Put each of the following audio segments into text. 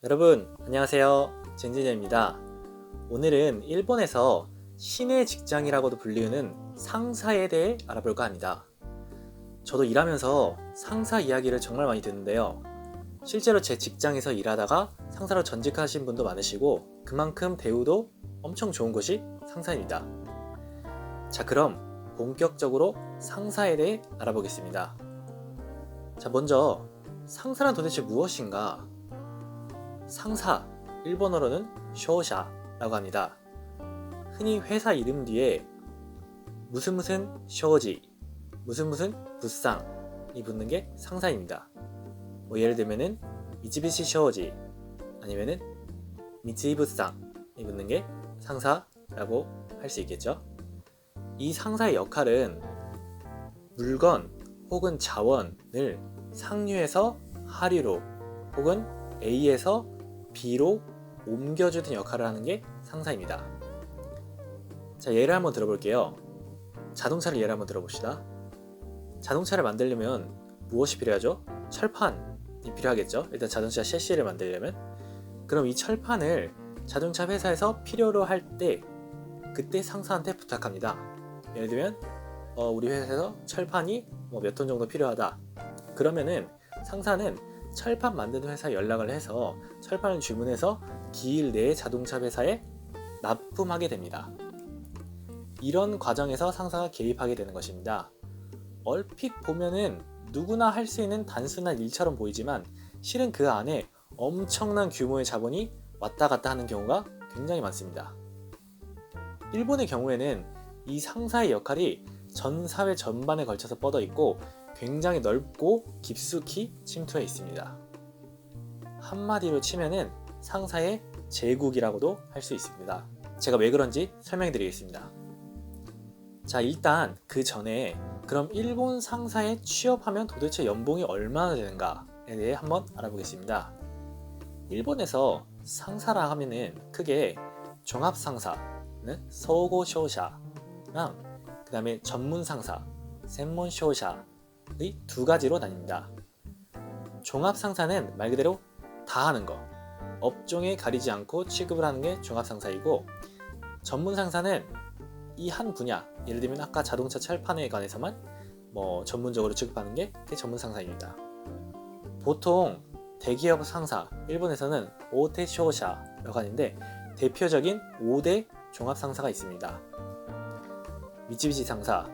여러분 안녕하세요, 젠지녀입니다. 오늘은 일본에서 신의 직장이라고도 불리우는 상사에 대해 알아볼까 합니다. 저도 일하면서 상사 이야기를 정말 많이 듣는데요. 실제로 제 직장에서 일하다가 상사로 전직하신 분도 많으시고 그만큼 대우도 엄청 좋은 곳이 상사입니다. 자, 그럼 본격적으로 상사에 대해 알아보겠습니다. 자, 먼저 상사란 도대체 무엇인가? 상사, 일본어로는 쇼샤라고 합니다. 흔히 회사 이름 뒤에 무슨 쇼지, 무슨 부상이 붙는 게 상사입니다. 예를 들면은 미쯔비시 쇼지 아니면은 미쯔이 부상이 붙는 게 상사라고 할 수 있겠죠. 이 상사의 역할은 물건 혹은 자원을 상류에서 하류로 혹은 A에서 B로 옮겨주는 역할을 하는 게 상사입니다. 자, 예를 한번 들어볼게요. 자동차를 예를 한번 들어봅시다. 자동차를 만들려면 무엇이 필요하죠? 철판이 필요하겠죠. 일단 자동차 셰시를 만들려면. 그럼 이 철판을 자동차 회사에서 필요로 할 때 그때 상사한테 부탁합니다. 예를 들면 우리 회사에서 철판이 몇 톤 정도 필요하다. 그러면은 상사는 철판 만드는 회사에 연락을 해서 철판을 주문해서 기일 내에 자동차 회사에 납품하게 됩니다. 이런 과정에서 상사가 개입하게 되는 것입니다. 얼핏 보면은 누구나 할 수 있는 단순한 일처럼 보이지만 실은 그 안에 엄청난 규모의 자본이 왔다 갔다 하는 경우가 굉장히 많습니다. 일본의 경우에는 이 상사의 역할이 전 사회 전반에 걸쳐서 뻗어 있고 굉장히 넓고 깊숙이 침투해 있습니다. 한마디로 치면은 상사의 제국이라고도 할 수 있습니다. 제가 왜 그런지 설명해 드리겠습니다. 자, 일단 그 전에 그럼 일본 상사에 취업하면 도대체 연봉이 얼마나 되는가에 대해 한번 알아보겠습니다. 일본에서 상사라 하면은 크게 종합상사는 소고쇼샤랑 그 다음에 전문상사, 센몬쇼샤 의 두 가지로 나뉩니다. 종합상사는 말 그대로 다 하는 거, 업종에 가리지 않고 취급을 하는 게 종합상사이고, 전문상사는 이 한 분야, 예를 들면 아까 자동차 철판에 관해서만 전문적으로 취급하는 게 전문상사입니다. 보통 대기업 상사, 일본에서는 5대 쇼샤라고 하는데 대표적인 5대 종합상사가 있습니다. 미쯔비시 상사,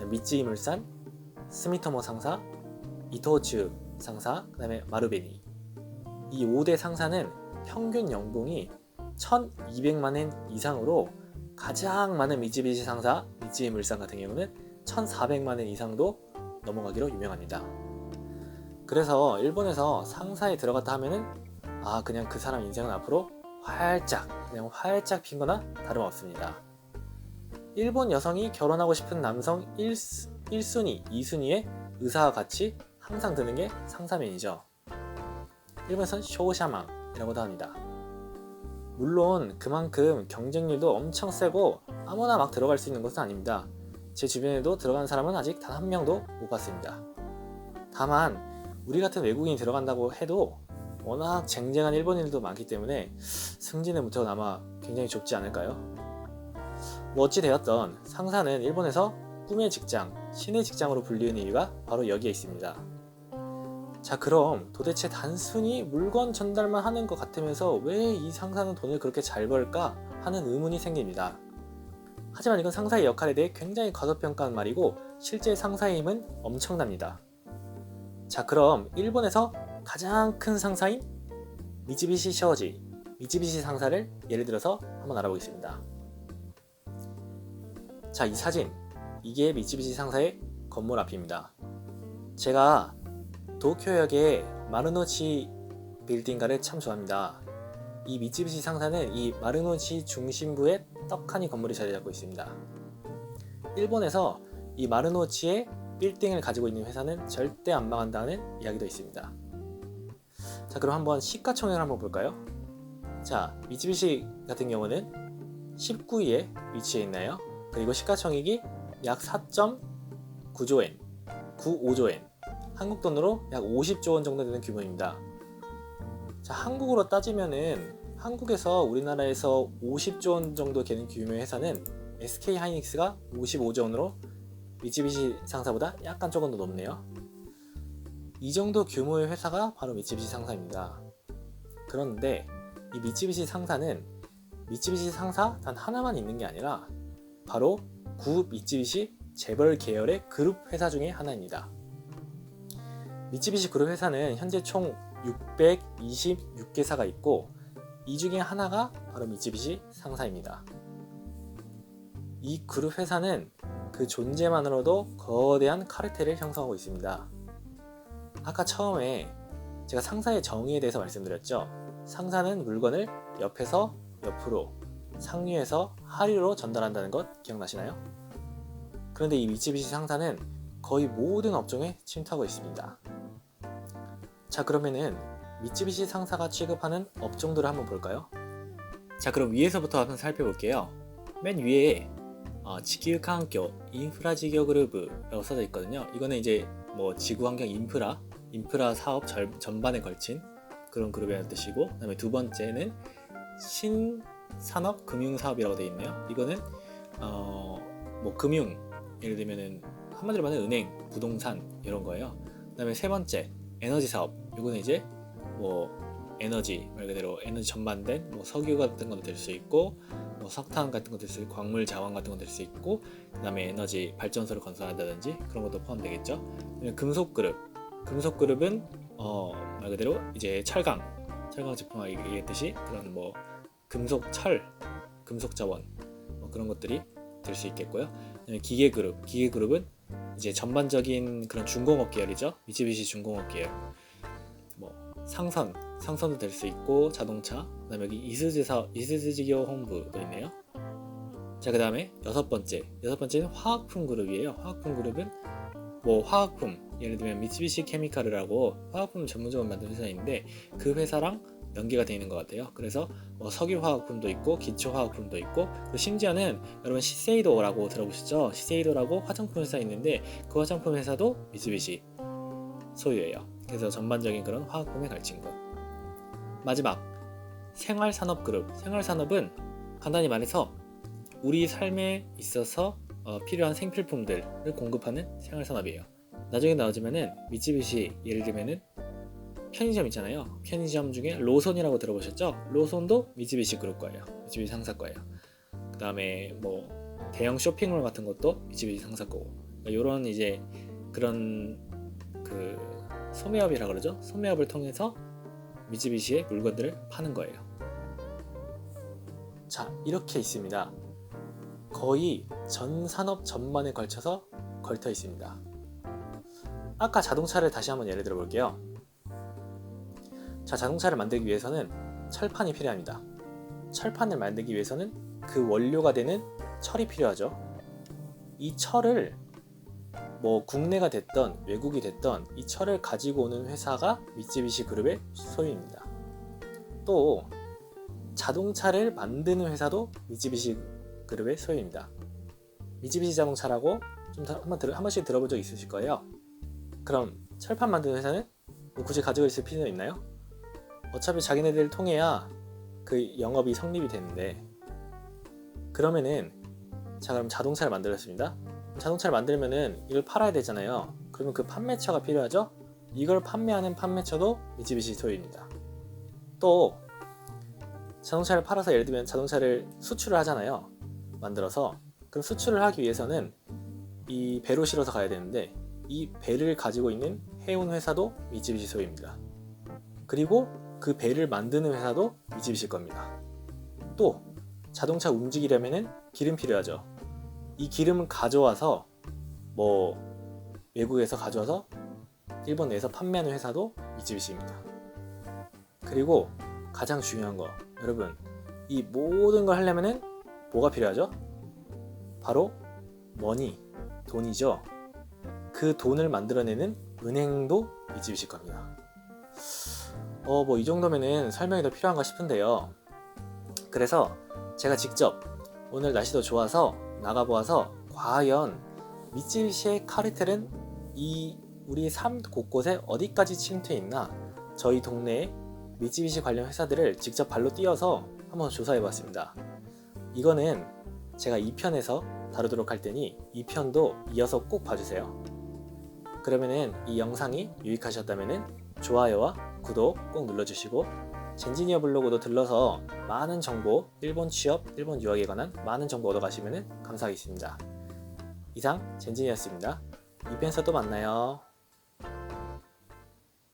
미쯔이물산, 스미토모 상사, 이토츠 상사, 그 다음에 마루베니. 이 5대 상사는 평균 연봉이 1200만엔 이상으로 가장 많은 미쯔비시 상사, 미쯔이물산 같은 경우는 1400만엔 이상도 넘어가기로 유명합니다. 그래서 일본에서 상사에 들어갔다 하면은 그냥 그 사람 인생은 앞으로 활짝 핀 거나 다름없습니다. 일본 여성이 결혼하고 싶은 남성 1순위, 2순위에 의사와 같이 항상 드는 게 상사면이죠. 일본에선 쇼샤망이라고도 합니다. 물론 그만큼 경쟁률도 엄청 세고 아무나 막 들어갈 수 있는 것은 아닙니다. 제 주변에도 들어간 사람은 아직 단 한 명도 못 봤습니다. 다만 우리 같은 외국인이 들어간다고 해도 워낙 쟁쟁한 일본인들도 많기 때문에 승진의 무턱은 아마 굉장히 좁지 않을까요? 어찌되었던 상사는 일본에서 꿈의 직장, 신의 직장으로 불리는 이유가 바로 여기에 있습니다. 자, 그럼 도대체 단순히 물건 전달만 하는 것 같으면서 왜 이 상사는 돈을 그렇게 잘 벌까 하는 의문이 생깁니다. 하지만 이건 상사의 역할에 대해 굉장히 과소평가한 말이고 실제 상사의 힘은 엄청납니다. 자, 그럼 일본에서 가장 큰 상사인 미쯔비시 쇼지, 미쯔비시 상사를 예를 들어서 한번 알아보겠습니다. 자, 이 사진, 이게 미쯔비시 상사의 건물 앞입니다. 제가 도쿄역의 마르노치 빌딩가를 참 좋아합니다. 이 미쯔비시 상사는 이 마르노치 중심부에 떡하니 건물이 자리 잡고 있습니다. 일본에서 이 마르노치의 빌딩을 가지고 있는 회사는 절대 안 망한다는 이야기도 있습니다. 자, 그럼 한번 시가총액을 한번 볼까요? 자, 미쯔비시 같은 경우는 19위에 위치해 있나요? 그리고 시가총액이 약 4.9조 엔, 95조 엔, 한국 돈으로 약 50조 원 정도 되는 규모입니다. 자, 한국으로 따지면은 한국에서 우리나라에서 50조 원 정도 되는 규모의 회사는 SK 하이닉스가 55조 원으로 미쓰비시 상사보다 약간 조금 더 높네요. 이 정도 규모의 회사가 바로 미쓰비시 상사입니다. 그런데 이 미쓰비시 상사는 미쓰비시 상사 단 하나만 있는 게 아니라 바로 구 미쓰비시 재벌 계열의 그룹 회사 중에 하나입니다. 미쓰비시 그룹 회사는 현재 총 626개사가 있고 이 중에 하나가 바로 미쓰비시 상사입니다. 이 그룹 회사는 그 존재만으로도 거대한 카르텔을 형성하고 있습니다. 아까 처음에 제가 상사의 정의에 대해서 말씀드렸죠. 상사는 물건을 옆에서 옆으로, 상류에서 하류로 전달한다는 것 기억나시나요? 그런데 이 미쓰비시 상사는 거의 모든 업종에 침투하고 있습니다. 자, 그러면은 미쓰비시 상사가 취급하는 업종들을 한번 볼까요? 자, 그럼 위에서부터 한번 살펴볼게요. 맨 위에 지기環境인프라 지교 그룹이라고 써져 있거든요. 이거는 이제 뭐 지구환경 인프라 사업 전반에 걸친 그런 그룹이라는 뜻이고, 그다음에 두 번째는 신산업 금융 사업이라고 되어 있네요. 이거는 뭐 금융, 예를 들면은 한마디로 말하면 은행, 부동산 이런 거예요. 그다음에 세 번째 에너지 사업. 이거는 이제 뭐 에너지 말 그대로 에너지 전반된 뭐 석유 같은 것도 될 수 있고, 뭐 석탄 같은 것도 될 수 있고, 광물 자원 같은 것도 될 수 있고, 그다음에 에너지 발전소를 건설한다든지 그런 것도 포함되겠죠. 금속 그룹은 말 그대로 이제 철강 제품화 얘기했듯이 그런 뭐 금속 자원 뭐 그런 것들이 될 수 있겠고요. 그다음에 기계그룹은 이제 전반적인 그런 중공업 계열이죠. 미쓰비시 중공업 계열. 뭐 상선도 될 수 있고, 자동차. 그다음에 여기 이스즈 지교 본부도 있네요. 자, 그다음에 여섯 번째는 화학품 그룹이에요. 화학품 그룹은 뭐 화학품, 예를 들면 미쓰비시 케미칼이라고 화학품 전문적으로 만드는 회사인데 그 회사랑 연계가 되어 있는 것 같아요. 그래서 뭐 석유 화학품도 있고, 기초 화학품도 있고, 그리고 심지어는 여러분 시세이도라고 들어보셨죠? 시세이도라고 화장품 회사 있는데 그 화장품 회사도 미쓰비시 소유예요. 그래서 전반적인 그런 화학품에 걸친 것. 마지막 생활산업 그룹. 생활산업은 간단히 말해서 우리 삶에 있어서 필요한 생필품들을 공급하는 생활산업이에요. 나중에 나오지만은 미쓰비시, 예를 들면은 편의점 있잖아요. 편의점 중에 로손이라고 들어보셨죠? 로손도 미쓰비시 그룹 거예요. 미쓰비시 상사 거예요. 그 다음에 뭐 대형 쇼핑몰 같은 것도 미쓰비시 상사 거고, 그러니까 이런 이제 그런 그 소매업이라고 그러죠. 소매업을 통해서 미쓰비시의 물건들을 파는 거예요. 자, 이렇게 있습니다. 거의 전 산업 전반에 걸쳐서 걸터 있습니다. 아까 자동차를 다시 한번 예를 들어 볼게요. 자, 자동차를 만들기 위해서는 철판이 필요합니다. 철판을 만들기 위해서는 그 원료가 되는 철이 필요하죠. 이 철을 뭐 국내가 됐던 외국이 됐던 이 철을 가지고 오는 회사가 미쓰비시 그룹의 소유입니다. 또 자동차를 만드는 회사도 미쓰비시 그룹의 소유입니다. 미쓰비시 자동차라고 좀 한 번씩 들어본 적 있으실 거예요. 그럼 철판 만드는 회사는 굳이 가지고 있을 필요는 있나요? 어차피 자기네들을 통해야 그 영업이 성립이 되는데, 그러면은 자, 그럼 자동차를 만들었습니다. 자동차를 만들면은 이걸 팔아야 되잖아요. 그러면 그 판매처가 필요하죠. 이걸 판매하는 판매처도 미쓰비시 소유입니다. 또 자동차를 팔아서 예를 들면 자동차를 수출을 하잖아요. 만들어서. 그럼 수출을 하기 위해서는 이 배로 실어서 가야 되는데 이 배를 가지고 있는 해운 회사도 미쓰비시 소유입니다. 그리고 그 배를 만드는 회사도 미쓰비시 겁니다. 또 자동차 움직이려면은 기름 필요하죠. 이 기름을 가져와서 뭐 외국에서 가져와서 일본 내에서 판매하는 회사도 미쓰비시입니다. 그리고 가장 중요한 거, 여러분, 이 모든 걸 하려면은 뭐가 필요하죠? 바로 머니, 돈이죠. 그 돈을 만들어내는 은행도 미쓰비시 겁니다. 뭐 이 정도면은 설명이 더 필요한가 싶은데요. 그래서 제가 직접 오늘 날씨도 좋아서 나가보아서 과연 미쓰비시의 카르텔은 이 우리 삶 곳곳에 어디까지 침투해 있나, 저희 동네에 미쓰비시 관련 회사들을 직접 발로 뛰어서 한번 조사해봤습니다. 이거는 제가 2편에서 다루도록 할 테니 2편도 이어서 꼭 봐주세요. 그러면은 이 영상이 유익하셨다면은 좋아요와 구독 꼭 눌러주시고 젠지니어 블로그도 들러서 많은 정보, 일본 취업, 일본 유학에 관한 많은 정보 얻어가시면 감사하겠습니다. 이상 젠지니어였습니다. 2편에서 또 만나요.